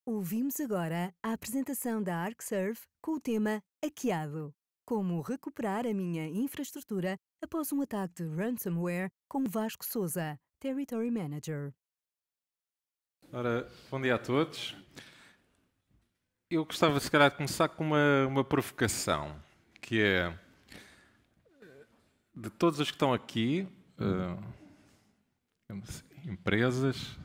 Ouvimos agora a apresentação da ArcServe com o tema Hackeado. Como recuperar a minha infraestrutura após um ataque de ransomware com Vasco Souza, Territory Manager. Ora, bom dia a todos. Eu gostava, se calhar, de começar com uma provocação, que é, de todos os que estão aqui, empresas,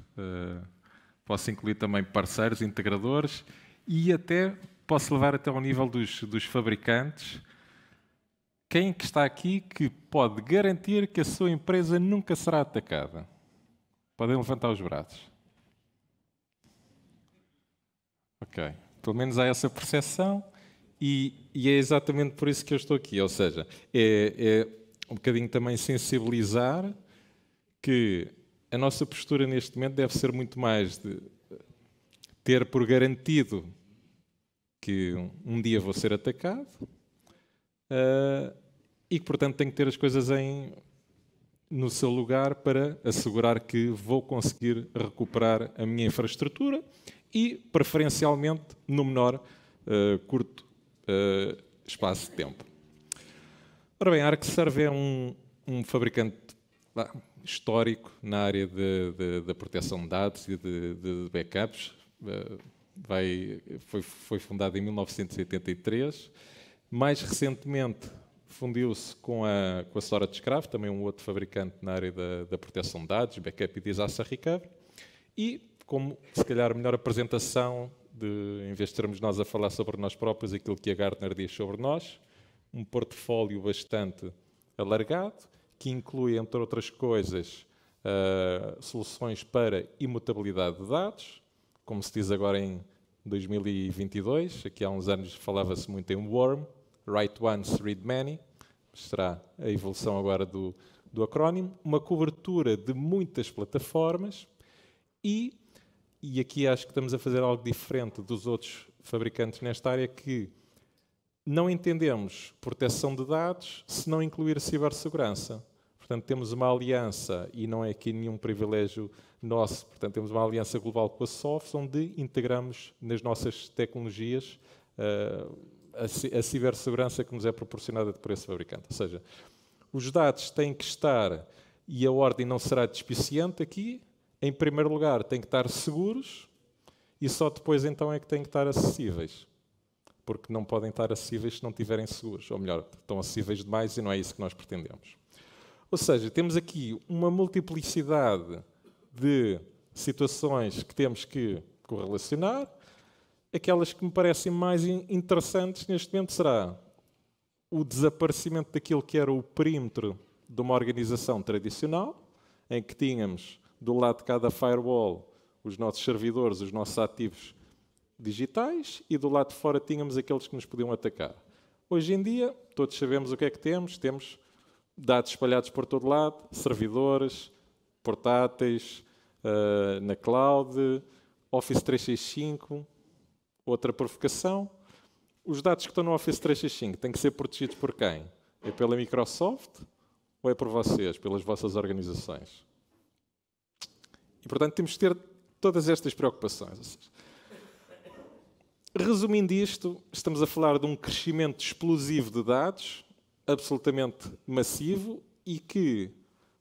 posso incluir também parceiros, integradores, e até posso levar até ao nível dos fabricantes. Quem que está aqui que pode garantir que a sua empresa nunca será atacada? Podem levantar os braços. Ok. Pelo menos há essa percepção e é exatamente por isso que eu estou aqui. Ou seja, é um bocadinho também sensibilizar que a nossa postura neste momento deve ser muito mais de ter por garantido que um dia vou ser atacado e que, portanto, tenho que ter as coisas no seu lugar para assegurar que vou conseguir recuperar a minha infraestrutura e, preferencialmente, no menor curto espaço de tempo. Ora bem, a ArcServe é um fabricante histórico na área da proteção de dados e de backups. Foi fundado em 1983. Mais recentemente, fundiu-se com a StorageCraft, também um outro fabricante na área da proteção de dados, backup e disaster recovery. E, como se calhar a melhor apresentação, em vez de termos nós a falar sobre nós próprios, aquilo que a Gartner diz sobre nós, um portfólio bastante alargado, que inclui, entre outras coisas, soluções para imutabilidade de dados, como se diz agora em 2022, aqui há uns anos falava-se muito em WORM, Write Once, Read Many, será a evolução agora do acrónimo, uma cobertura de muitas plataformas e aqui acho que estamos a fazer algo diferente dos outros fabricantes nesta área, que não entendemos proteção de dados se não incluir cibersegurança. Portanto, temos uma aliança, e não é aqui nenhum privilégio nosso, portanto, temos uma aliança global com a Sophos, onde integramos nas nossas tecnologias a cibersegurança que nos é proporcionada por esse fabricante. Ou seja, os dados têm que estar, e a ordem não será despiciente aqui, em primeiro lugar têm que estar seguros e só depois então é que têm que estar acessíveis. Porque não podem estar acessíveis se não estiverem seguros. Ou melhor, estão acessíveis demais e não é isso que nós pretendemos. Ou seja, temos aqui uma multiplicidade de situações que temos que correlacionar. Aquelas que me parecem mais interessantes neste momento será o desaparecimento daquilo que era o perímetro de uma organização tradicional, em que tínhamos do lado de cada firewall os nossos servidores, os nossos ativos digitais, e do lado de fora tínhamos aqueles que nos podiam atacar. Hoje em dia, todos sabemos o que é que temos. Temos dados espalhados por todo lado, servidores, portáteis, na cloud, Office 365. Outra provocação, os dados que estão no Office 365 têm que ser protegidos por quem? É pela Microsoft ou é por vocês, pelas vossas organizações? E, portanto, temos que ter todas estas preocupações. Resumindo isto, estamos a falar de um crescimento explosivo de dados, absolutamente massivo, e que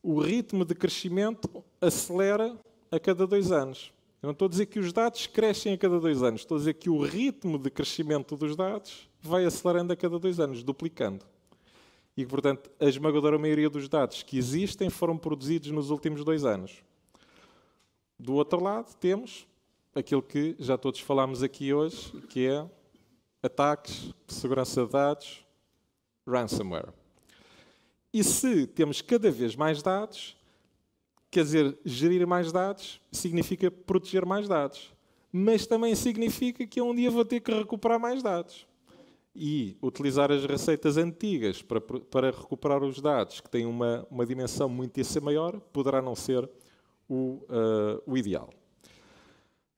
o ritmo de crescimento acelera a cada 2 anos. Eu não estou a dizer que os dados crescem a cada 2 anos, estou a dizer que o ritmo de crescimento dos dados vai acelerando a cada 2 anos, duplicando. E, portanto, a esmagadora maioria dos dados que existem foram produzidos nos últimos 2 anos. Do outro lado, temos aquilo que já todos falámos aqui hoje, que é ataques de segurança de dados, ransomware. E se temos cada vez mais dados, quer dizer, gerir mais dados significa proteger mais dados. Mas também significa que um dia vou ter que recuperar mais dados. E utilizar as receitas antigas para recuperar os dados, que têm uma dimensão muitíssimo maior, poderá não ser o ideal.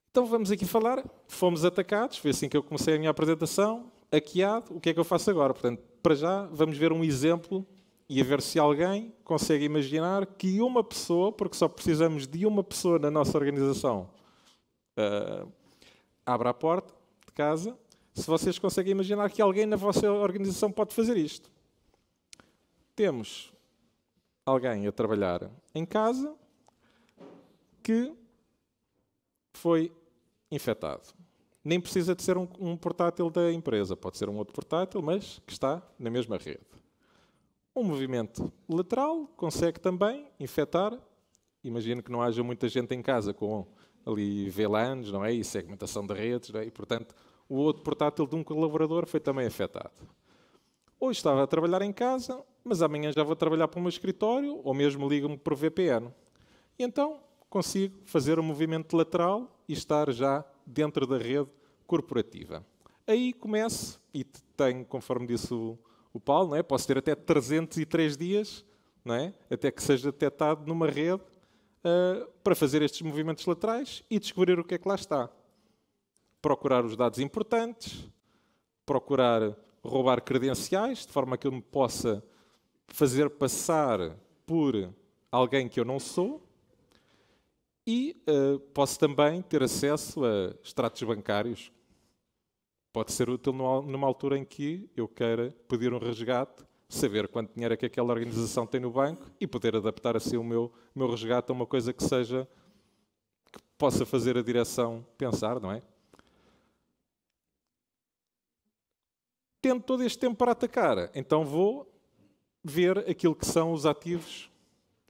Então vamos aqui falar, fomos atacados, foi assim que eu comecei a minha apresentação, hackeado, o que é que eu faço agora? Portanto, para já, vamos ver um exemplo e a ver se alguém consegue imaginar que uma pessoa, porque só precisamos de uma pessoa na nossa organização, abra a porta de casa, se vocês conseguem imaginar que alguém na vossa organização pode fazer isto. Temos alguém a trabalhar em casa que foi infectado. Nem precisa de ser um portátil da empresa, pode ser um outro portátil, mas que está na mesma rede. Um movimento lateral consegue também infectar. Imagino que não haja muita gente em casa com ali VLANs, não é? E segmentação de redes, não é? E, portanto, o outro portátil de um colaborador foi também afetado. Hoje estava a trabalhar em casa, mas amanhã já vou trabalhar para o meu escritório, ou mesmo ligo-me por VPN. E então consigo fazer um movimento lateral e estar já dentro da rede corporativa. Aí começo, e tenho, conforme disse o Paulo, não é? Posso ter até 303 dias, não é? Até que seja detectado numa rede para fazer estes movimentos laterais e descobrir o que é que lá está. Procurar os dados importantes, procurar roubar credenciais, de forma que eu me possa fazer passar por alguém que eu não sou, e posso também ter acesso a extratos bancários. Pode ser útil numa altura em que eu queira pedir um resgate, saber quanto dinheiro é que aquela organização tem no banco e poder adaptar assim o meu resgate a uma coisa que possa fazer a direção pensar, não é? Tendo todo este tempo para atacar, então vou ver aquilo que são os ativos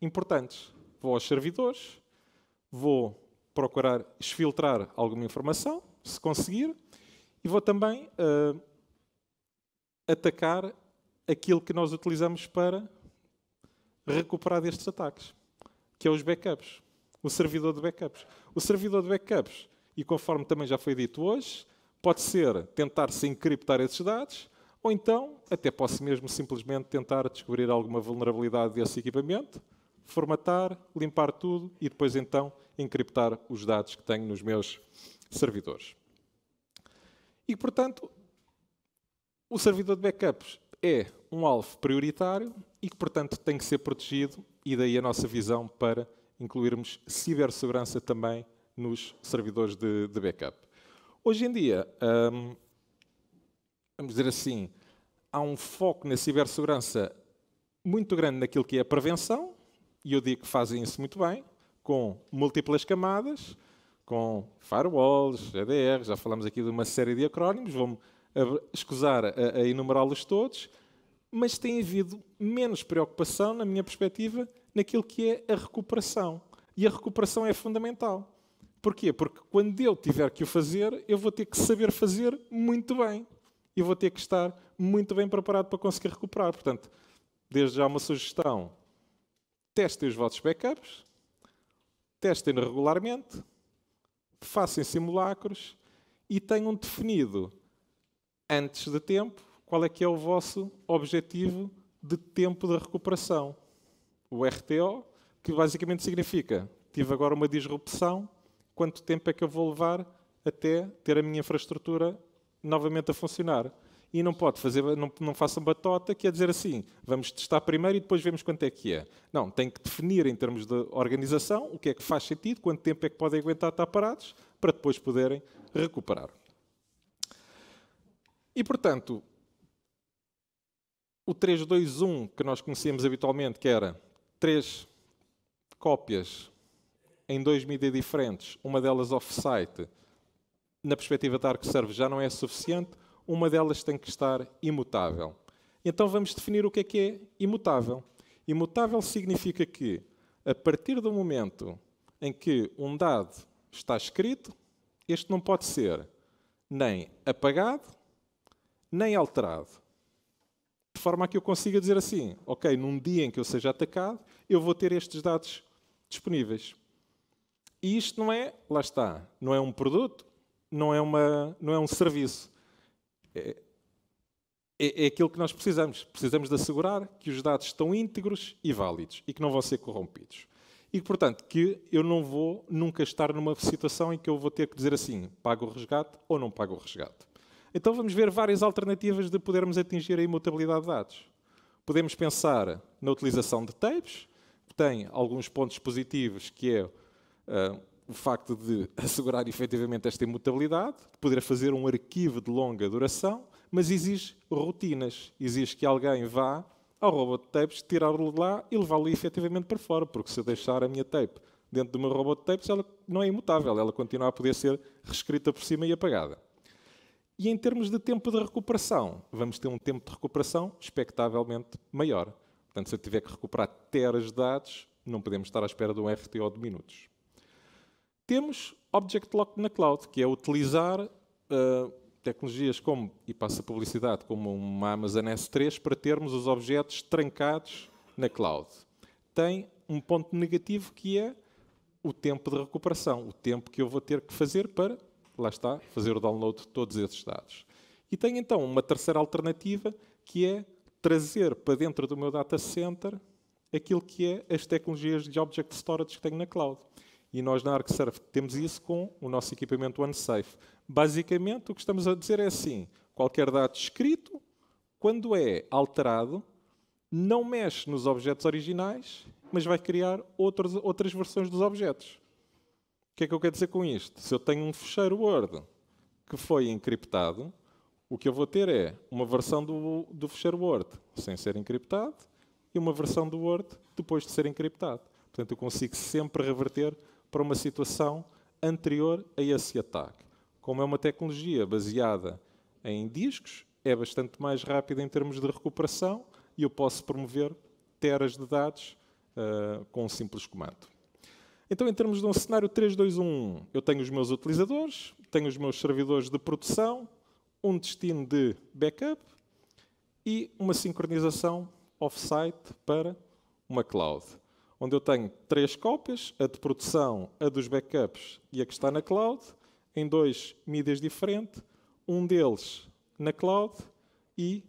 importantes. Vou aos servidores, vou procurar exfiltrar alguma informação, se conseguir, e vou também atacar aquilo que nós utilizamos para recuperar destes ataques, que é os backups, o servidor de backups. O servidor de backups, e conforme também já foi dito hoje, pode ser tentar-se encriptar esses dados, ou então até posso mesmo simplesmente tentar descobrir alguma vulnerabilidade desse equipamento, formatar, limpar tudo e depois então encriptar os dados que tenho nos meus servidores. E, portanto, o servidor de backups é um alvo prioritário e que, portanto, tem que ser protegido, e daí a nossa visão para incluirmos cibersegurança também nos servidores de backup. Hoje em dia, vamos dizer assim, há um foco na cibersegurança muito grande naquilo que é a prevenção, e eu digo que fazem isso muito bem, com múltiplas camadas, com firewalls, EDR, já falamos aqui de uma série de acrónimos, vou-me escusar a enumerá-los todos, mas tem havido menos preocupação, na minha perspectiva, naquilo que é a recuperação. E a recuperação é fundamental. Porquê? Porque quando eu tiver que o fazer, eu vou ter que saber fazer muito bem. E vou ter que estar muito bem preparado para conseguir recuperar. Portanto, desde já uma sugestão, testem os vossos backups, testem regularmente, façam simulacros e tenham definido, antes de tempo, qual é que é o vosso objetivo de tempo de recuperação. O RTO, que basicamente significa, tive agora uma disrupção, quanto tempo é que eu vou levar até ter a minha infraestrutura novamente a funcionar. E não pode fazer, não façam batota, que é dizer assim, vamos testar primeiro e depois vemos quanto é que é. Não, tem que definir em termos de organização o que é que faz sentido, quanto tempo é que podem aguentar estar parados, para depois poderem recuperar. E, portanto, o 3-2-1 que nós conhecíamos habitualmente, que era 3 cópias em 2 mídias diferentes, uma delas off-site, na perspectiva da ArcServe já não é suficiente, uma delas tem que estar imutável. Então vamos definir o que é imutável. Imutável significa que, a partir do momento em que um dado está escrito, este não pode ser nem apagado, nem alterado. De forma a que eu consiga dizer assim, ok, num dia em que eu seja atacado, eu vou ter estes dados disponíveis. E isto não é, lá está, não é um produto, não é um serviço. É aquilo que nós precisamos. Precisamos de assegurar que os dados estão íntegros e válidos e que não vão ser corrompidos. E, portanto, que eu não vou nunca estar numa situação em que eu vou ter que dizer assim, pago o resgate ou não pago o resgate. Então vamos ver várias alternativas de podermos atingir a imutabilidade de dados. Podemos pensar na utilização de tapes, que tem alguns pontos positivos, que é o facto de assegurar efetivamente esta imutabilidade, de poder fazer um arquivo de longa duração, mas exige rotinas. Exige que alguém vá ao robot de tapes, tirá-lo de lá e levá-lo efetivamente para fora, porque se eu deixar a minha tape dentro do meu robot de tapes, ela não é imutável, ela continua a poder ser reescrita por cima e apagada. E em termos de tempo de recuperação, vamos ter um tempo de recuperação expectavelmente maior. Portanto, se eu tiver que recuperar teras de dados, não podemos estar à espera de um RTO de minutos. Temos Object Lock na cloud, que é utilizar tecnologias como, e passa a publicidade, como uma Amazon S3 para termos os objetos trancados na cloud. Tem um ponto negativo que é o tempo de recuperação, o tempo que eu vou ter que fazer para, lá está, fazer o download de todos esses dados. E tem então uma terceira alternativa que é trazer para dentro do meu data center aquilo que é as tecnologias de Object Storage que tenho na cloud. E nós na ArcServe temos isso com o nosso equipamento OneSafe. Basicamente, o que estamos a dizer é assim, qualquer dado escrito, quando é alterado, não mexe nos objetos originais, mas vai criar outras versões dos objetos. O que é que eu quero dizer com isto? Se eu tenho um ficheiro Word que foi encriptado, o que eu vou ter é uma versão do ficheiro Word sem ser encriptado e uma versão do Word depois de ser encriptado. Portanto, eu consigo sempre reverter para uma situação anterior a esse ataque. Como é uma tecnologia baseada em discos, é bastante mais rápida em termos de recuperação e eu posso promover teras de dados com um simples comando. Então, em termos de um cenário 3, 2, 1, eu tenho os meus utilizadores, tenho os meus servidores de produção, um destino de backup e uma sincronização off-site para uma cloud, onde eu tenho 3 cópias, a de produção, a dos backups e a que está na cloud, em 2 mídias diferentes, um deles na cloud e,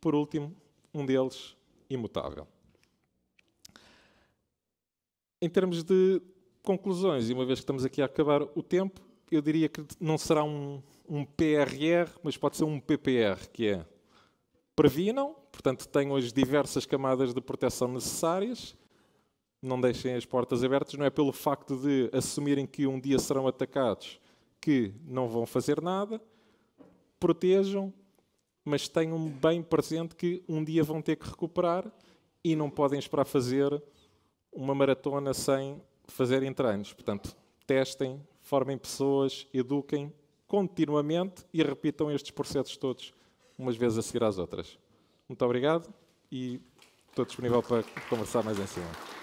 por último, um deles imutável. Em termos de conclusões, e uma vez que estamos aqui a acabar o tempo, eu diria que não será um PRR, mas pode ser um PPR, que é previnam, portanto tenham as diversas camadas de proteção necessárias, não deixem as portas abertas, não é pelo facto de assumirem que um dia serão atacados que não vão fazer nada, protejam, mas tenham bem presente que um dia vão ter que recuperar e não podem esperar fazer uma maratona sem fazerem treinos. Portanto, testem, formem pessoas, eduquem continuamente e repitam estes processos todos, umas vezes a seguir às outras. Muito obrigado e estou disponível para conversar mais em cima.